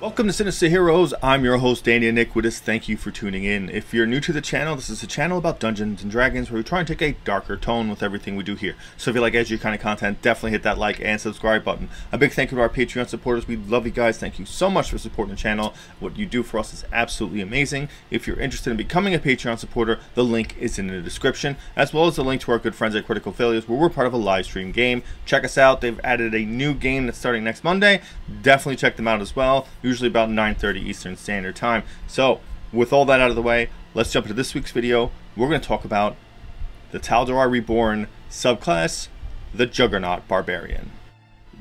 Welcome to Sinister Heroes. I'm your host, Danny Iniquitous. Thank you for tuning in. If you're new to the channel, this is a channel about Dungeons and Dragons where we try and take a darker tone with everything we do here. So if you like edgy kind of content, definitely hit that like and subscribe button. A big thank you to our Patreon supporters. We love you guys. Thank you so much for supporting the channel. What you do for us is absolutely amazing. If you're interested in becoming a Patreon supporter, the link is in the description, as well as the link to our good friends at Critical Failures, where we're part of a live stream game. Check us out. They've added a new game that's starting next Monday. Definitely check them out as well. Usually about 9:30 Eastern Standard Time. So, with all that out of the way, let's jump into this week's video. We're going to talk about the Taldorei Reborn subclass, the Juggernaut Barbarian.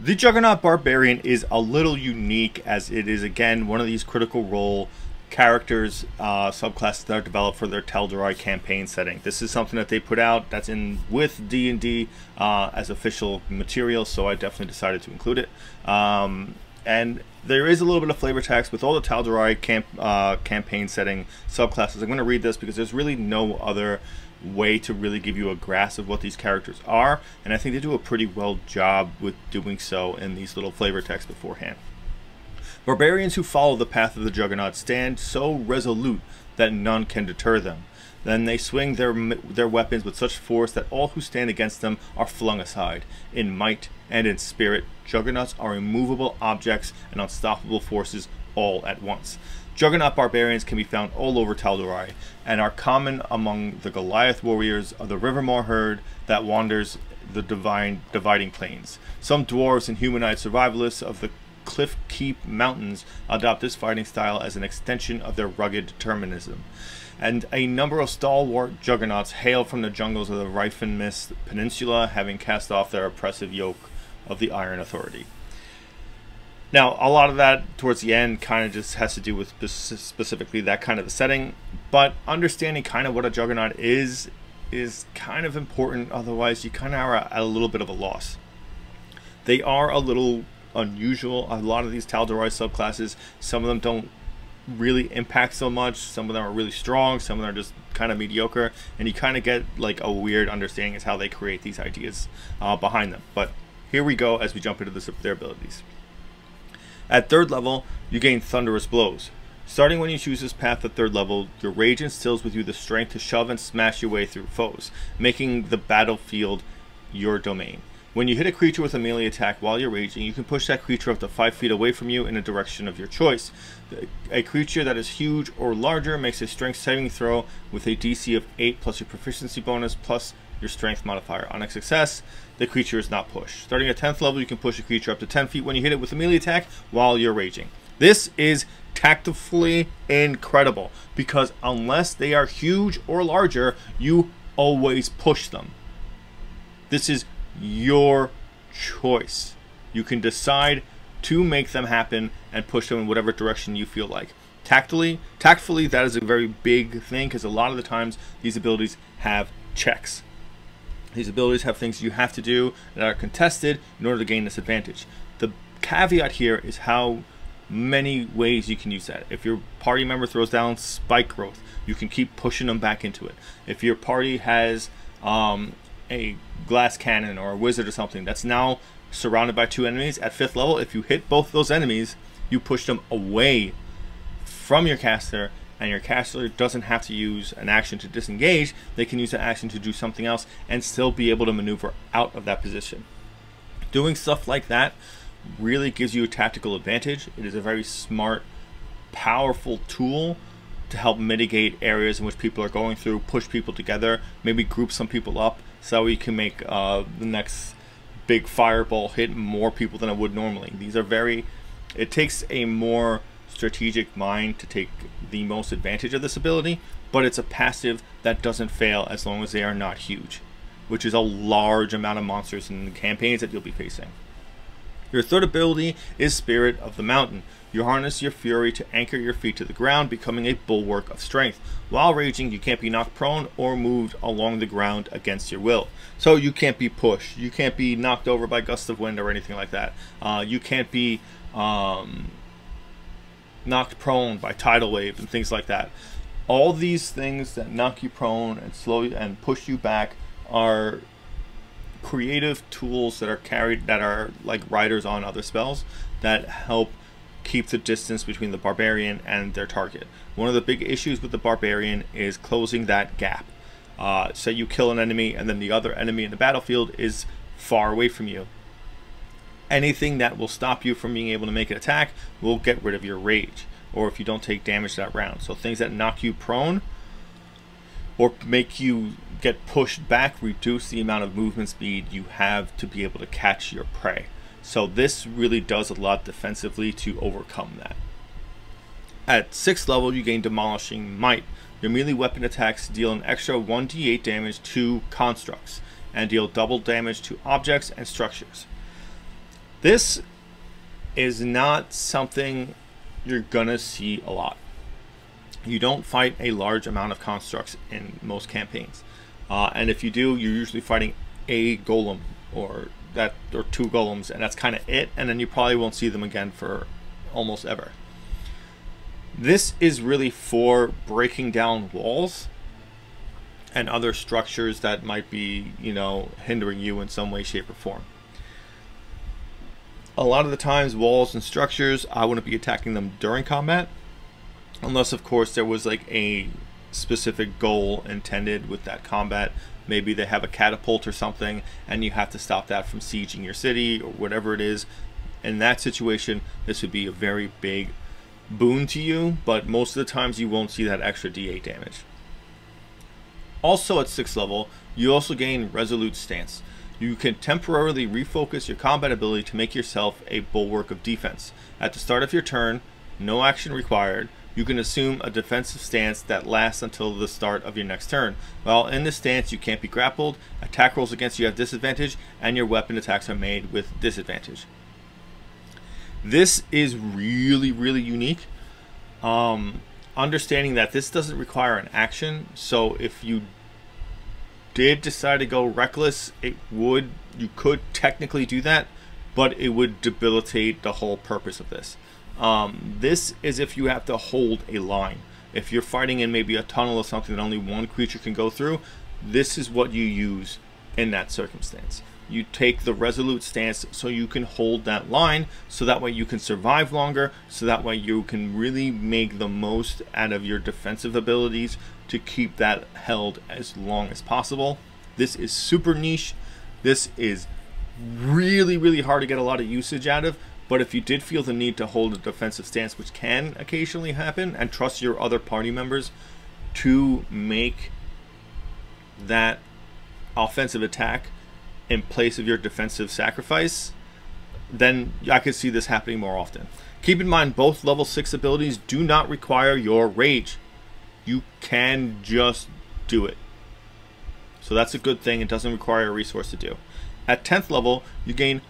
The Juggernaut Barbarian is a little unique, as it is again one of these critical role characters, subclasses that are developed for their Taldorei campaign setting. This is something that they put out that's in with D&D as official material, so I definitely decided to include it. And there is a little bit of flavor text with all the Taldorei campaign setting subclasses. I'm going to read this because there's really no other way to really give you a grasp of what these characters are, and I think they do a pretty well job with doing so in these little flavor texts beforehand. Barbarians who follow the path of the Juggernaut stand so resolute that none can deter them. Then they swing their weapons with such force that all who stand against them are flung aside. In might and in spirit, Juggernauts are immovable objects and unstoppable forces all at once. Juggernaut barbarians can be found all over Taldorei and are common among the Goliath warriors of the Rivermore herd that wanders the dividing plains. Some dwarves and humanoid survivalists of the Cliff Keep Mountains adopt this fighting style as an extension of their rugged determinism. And a number of stalwart juggernauts hail from the jungles of the Rifen Mist Peninsula, having cast off their oppressive yoke of the Iron Authority. Now, a lot of that towards the end kind of just has to do with specifically that kind of a setting, but understanding kind of what a juggernaut is kind of important, otherwise you kind of are at a little bit of a loss. They are a little unusual. A lot of these Taldorei subclasses, some of them don't really impact so much, some of them are really strong, some of them are just kind of mediocre, and you kind of get like a weird understanding as how they create these ideas behind them. But here we go as we jump into their abilities. At 3rd level, you gain Thunderous Blows. Starting when you choose this path at 3rd level, your rage instills with you the strength to shove and smash your way through foes, making the battlefield your domain. When you hit a creature with a melee attack while you're raging, you can push that creature up to 5 feet away from you in a direction of your choice. A creature that is huge or larger makes a strength saving throw with a DC of 8 plus your proficiency bonus plus your strength modifier. On a success, the creature is not pushed. Starting at 10th level, you can push a creature up to 10 feet when you hit it with a melee attack while you're raging. This is tactically incredible, because unless they are huge or larger, you always push them. This is your choice. You can decide to make them happen and push them in whatever direction you feel like. Tactfully, that is a very big thing, because a lot of the times these abilities have checks. These abilities have things you have to do that are contested in order to gain this advantage. The caveat here is how many ways you can use that. If your party member throws down spike growth, you can keep pushing them back into it. If your party has a glass cannon or a wizard or something that's now surrounded by 2 enemies at 5th level, if you hit both those enemies, you push them away from your caster, and your caster doesn't have to use an action to disengage. They can use an action to do something else and still be able to maneuver out of that position. Doing stuff like that really gives you a tactical advantage. It is a very smart, powerful tool to help mitigate areas in which people are going through, push people together, maybe group some people up, so you can make the next big fireball hit more people than it would normally. These are very, it takes a more strategic mind to take the most advantage of this ability, but it's a passive that doesn't fail as long as they are not huge, which is a large amount of monsters in the campaigns that you'll be facing. Your 3rd ability is Spirit of the Mountain. You harness your fury to anchor your feet to the ground, becoming a bulwark of strength. While raging, you can't be knocked prone or moved along the ground against your will. So you can't be pushed, you can't be knocked over by gusts of wind or anything like that. You can't be knocked prone by tidal wave and things like that. All these things that knock you prone and slow you and push you back are creative tools that are carried, that are like riders on other spells that help keep the distance between the barbarian and their target. One of the big issues with the barbarian is closing that gap. Say you kill an enemy and then the other enemy in the battlefield is far away from you. Anything that will stop you from being able to make an attack will get rid of your rage, or if you don't take damage that round. So things that knock you prone or make you get pushed back reduce the amount of movement speed you have to be able to catch your prey. So this really does a lot defensively to overcome that. At 6th level, you gain Demolishing Might. Your melee weapon attacks deal an extra 1d8 damage to constructs and deal double damage to objects and structures. This is not something you're gonna see a lot. You don't fight a large amount of constructs in most campaigns, and if you do, you're usually fighting a golem or two golems, and that's kind of it, and then you probably won't see them again for almost ever. This is really for breaking down walls and other structures that might be, you know, hindering you in some way, shape, or form. A lot of the times, walls and structures, I wouldn't be attacking them during combat, unless of course there was like a specific goal intended with that combat. Maybe they have a catapult or something and you have to stop that from sieging your city or whatever it is. In that situation, this would be a very big boon to you, but most of the times you won't see that extra d8 damage. Also at 6th level, you also gain Resolute Stance. You can temporarily refocus your combat ability to make yourself a bulwark of defense. At the start of your turn, no action required, you can assume a defensive stance that lasts until the start of your next turn. While in this stance, you can't be grappled, attack rolls against you have disadvantage, and your weapon attacks are made with disadvantage. This is really, really unique. Understanding that this doesn't require an action, so if you did decide to go reckless, you could technically do that, but it would debilitate the whole purpose of this. This is if you have to hold a line. If you're fighting in maybe a tunnel or something that only one creature can go through, this is what you use in that circumstance. You take the Resolute Stance so you can hold that line, so that way you can survive longer, so that way you can really make the most out of your defensive abilities to keep that held as long as possible. This is super niche. This is really, really hard to get a lot of usage out of. But if you did feel the need to hold a defensive stance, which can occasionally happen, and trust your other party members to make that offensive attack in place of your defensive sacrifice, then I could see this happening more often. Keep in mind, both level 6 abilities do not require your rage. You can just do it. So that's a good thing. It doesn't require a resource to do. At 10th level, you gain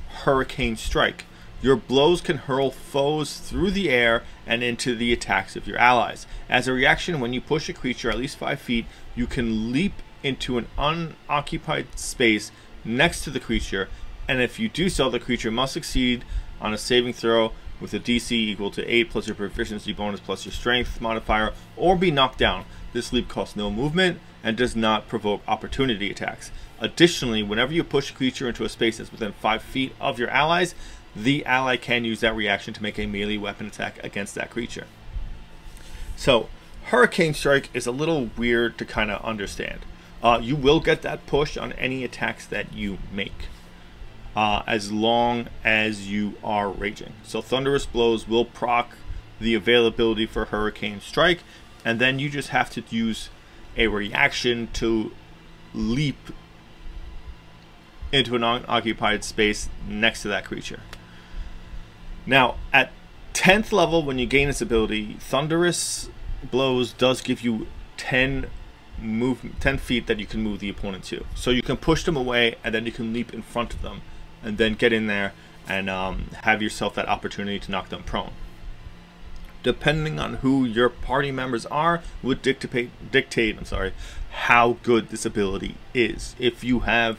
Hurricane Strike. Your blows can hurl foes through the air and into the attacks of your allies. As a reaction, when you push a creature at least 5 feet, you can leap into an unoccupied space next to the creature, and if you do so, the creature must succeed on a saving throw with a DC equal to 8 plus your proficiency bonus plus your strength modifier, or be knocked down. This leap costs no movement and does not provoke opportunity attacks. Additionally, whenever you push a creature into a space that's within 5 feet of your allies, the ally can use that reaction to make a melee weapon attack against that creature. So, Hurricane Strike is a little weird to kind of understand. You will get that push on any attacks that you make, as long as you are raging. So Thunderous Blows will proc the availability for Hurricane Strike, and then you just have to use a reaction to leap into an unoccupied space next to that creature. Now, at 10th level, when you gain this ability, Thunderous Blows does give you 10 feet that you can move the opponent to. So you can push them away, and then you can leap in front of them, and then get in there and have yourself that opportunity to knock them prone. Depending on who your party members are, would dictate how good this ability is. If you have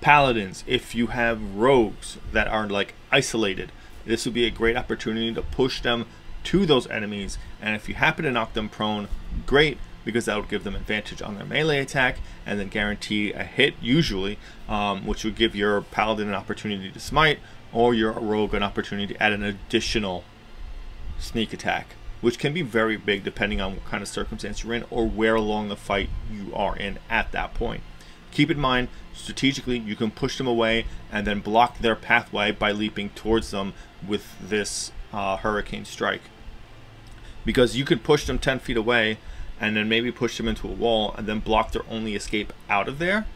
paladins, if you have rogues that are like isolated, this would be a great opportunity to push them to those enemies, and if you happen to knock them prone, great, because that would give them advantage on their melee attack and then guarantee a hit usually, which would give your paladin an opportunity to smite, or your rogue an opportunity to add an additional sneak attack, which can be very big depending on what kind of circumstance you're in or where along the fight you are in at that point. Keep in mind, strategically, you can push them away and then block their pathway by leaping towards them with this hurricane strike. Because you could push them 10 feet away and then maybe push them into a wall and then block their only escape out of there.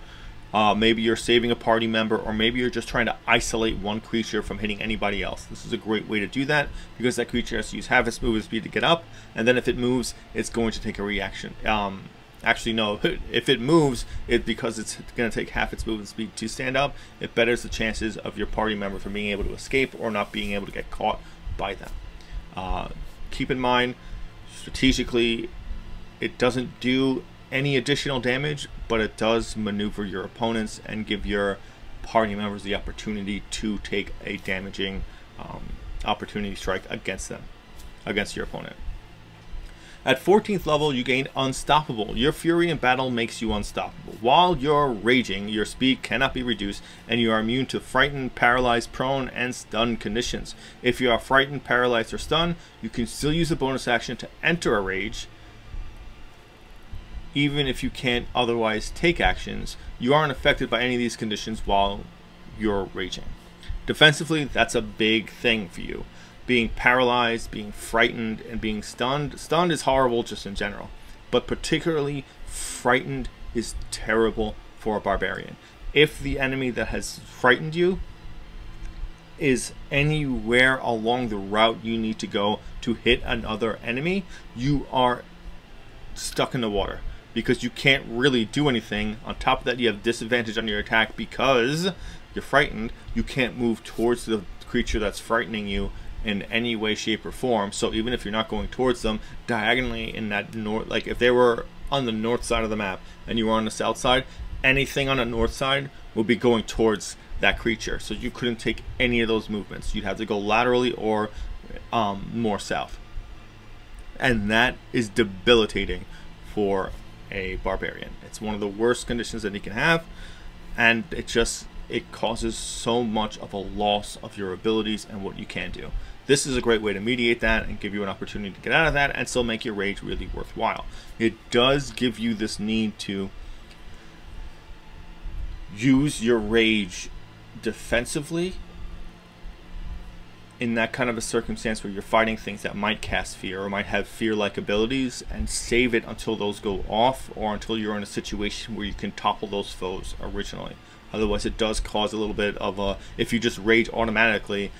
Maybe you're saving a party member, or maybe you're just trying to isolate one creature from hitting anybody else. This is a great way to do that, because that creature has to use half its movement speed to get up, and then if it moves, it's going to take a reaction. Actually, no, if it moves, because it's going to take half its movement speed to stand up, it betters the chances of your party member from being able to escape or not being able to get caught by them. Keep in mind, strategically, it doesn't do any additional damage, but it does maneuver your opponents and give your party members the opportunity to take a damaging opportunity strike against them, against your opponent. At 14th level, you gain Unstoppable. Your fury in battle makes you unstoppable. While you're raging, your speed cannot be reduced, and you are immune to frightened, paralyzed, prone, and stun conditions. If you are frightened, paralyzed, or stunned, you can still use a bonus action to enter a rage. Even if you can't otherwise take actions, you aren't affected by any of these conditions while you're raging. Defensively, that's a big thing for you. Being paralyzed, being frightened, and being stunned. Stunned is horrible just in general, but particularly frightened is terrible for a barbarian. If the enemy that has frightened you is anywhere along the route you need to go to hit another enemy, you are stuck in the water, because you can't really do anything. On top of that, you have disadvantage on your attack because you're frightened. You can't move towards the creature that's frightening you in any way, shape, or form. So even if you're not going towards them, diagonally in that north, like if they were on the north side of the map and you were on the south side, anything on the north side would be going towards that creature. So you couldn't take any of those movements. You'd have to go laterally or more south. And that is debilitating for a barbarian. It's one of the worst conditions that he can have, and it causes so much of a loss of your abilities and what you can do. This is a great way to mediate that and give you an opportunity to get out of that and still make your rage really worthwhile. It does give you this need to use your rage defensively in that kind of a circumstance where you're fighting things that might cast fear or might have fear-like abilities, and save it until those go off or until you're in a situation where you can topple those foes originally. Otherwise, it does cause a little bit of a, if you just rage automatically,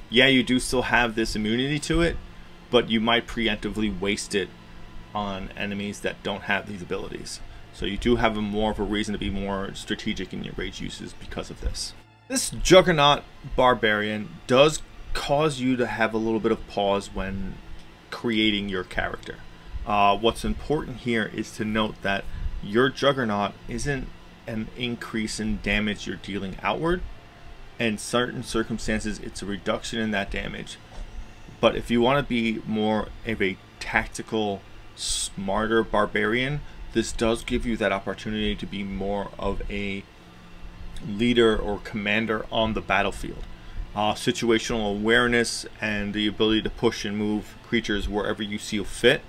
yeah, you do still have this immunity to it, but you might preemptively waste it on enemies that don't have these abilities. So you do have more of a reason to be more strategic in your rage uses because of this. This Juggernaut Barbarian does cause you to have a little bit of pause when creating your character. What's important here is to note that your Juggernaut isn't an increase in damage you're dealing outward. In certain circumstances, it's a reduction in that damage. But if you want to be more of a tactical, smarter barbarian, this does give you that opportunity to be more of a leader or commander on the battlefield. Situational awareness and the ability to push and move creatures wherever you see fit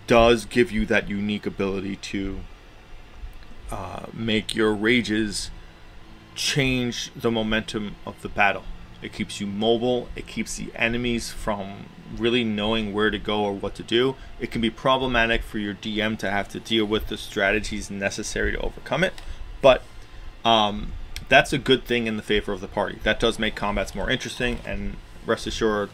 does give you that unique ability to make your rages change the momentum of the battle. It keeps you mobile. It keeps the enemies from really knowing where to go or what to do. It can be problematic for your DM to have to deal with the strategies necessary to overcome it, but that's a good thing in the favor of the party. That does make combats more interesting, and rest assured,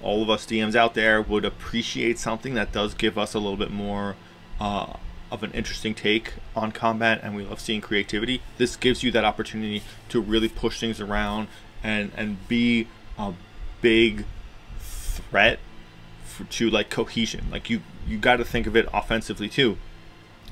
all of us DMs out there would appreciate something that does give us a little bit more of an interesting take on combat, and we love seeing creativity. This gives you that opportunity to really push things around and be a big threat to like cohesion. Like you got to think of it offensively too.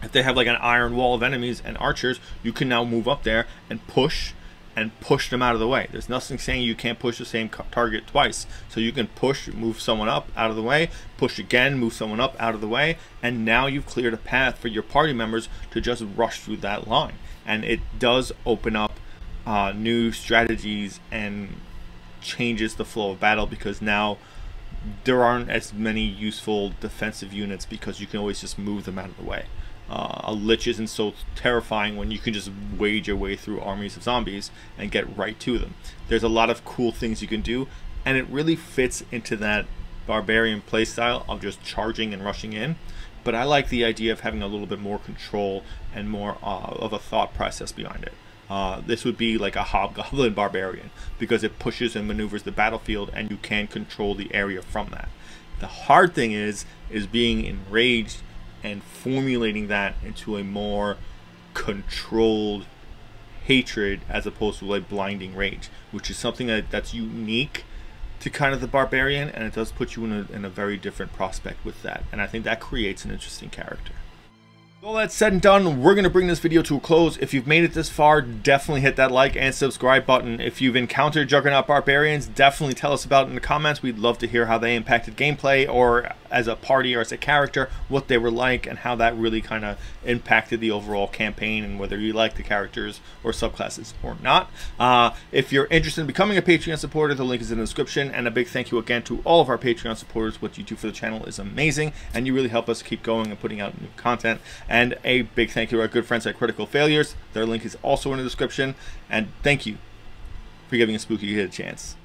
If they have like an iron wall of enemies and archers, you can now move up there and push them out of the way. There's nothing saying you can't push the same target twice. So you can push, move someone up out of the way, push again, move someone up out of the way, and now you've cleared a path for your party members to just rush through that line. And it does open up new strategies and changes the flow of battle, because now there aren't as many useful defensive units because you can always just move them out of the way. A lich isn't so terrifying when you can just wade your way through armies of zombies and get right to them. There's a lot of cool things you can do, and it really fits into that barbarian playstyle of just charging and rushing in. But I like the idea of having a little bit more control and more of a thought process behind it. This would be like a hobgoblin barbarian, because it pushes and maneuvers the battlefield and you can control the area from that. The hard thing is being enraged and formulating that into a more controlled hatred as opposed to like blinding rage, which is something that's unique to kind of the barbarian, and it does put you in a very different prospect with that, and I think that creates an interesting character. All that said and done, we're going to bring this video to a close. If you've made it this far, definitely hit that like and subscribe button. If you've encountered Juggernaut Barbarians, definitely tell us about it in the comments. We'd love to hear how they impacted gameplay, or as a party or as a character, what they were like and how that really kind of impacted the overall campaign, and whether you like the characters or subclasses or not. If you're interested in becoming a Patreon supporter, the link is in the description. And a big thank you again to all of our Patreon supporters. What you do for the channel is amazing, and you really help us keep going and putting out new content. And a big thank you to our good friends at Critical Failures. Their link is also in the description. And thank you for giving a spooky kid a chance.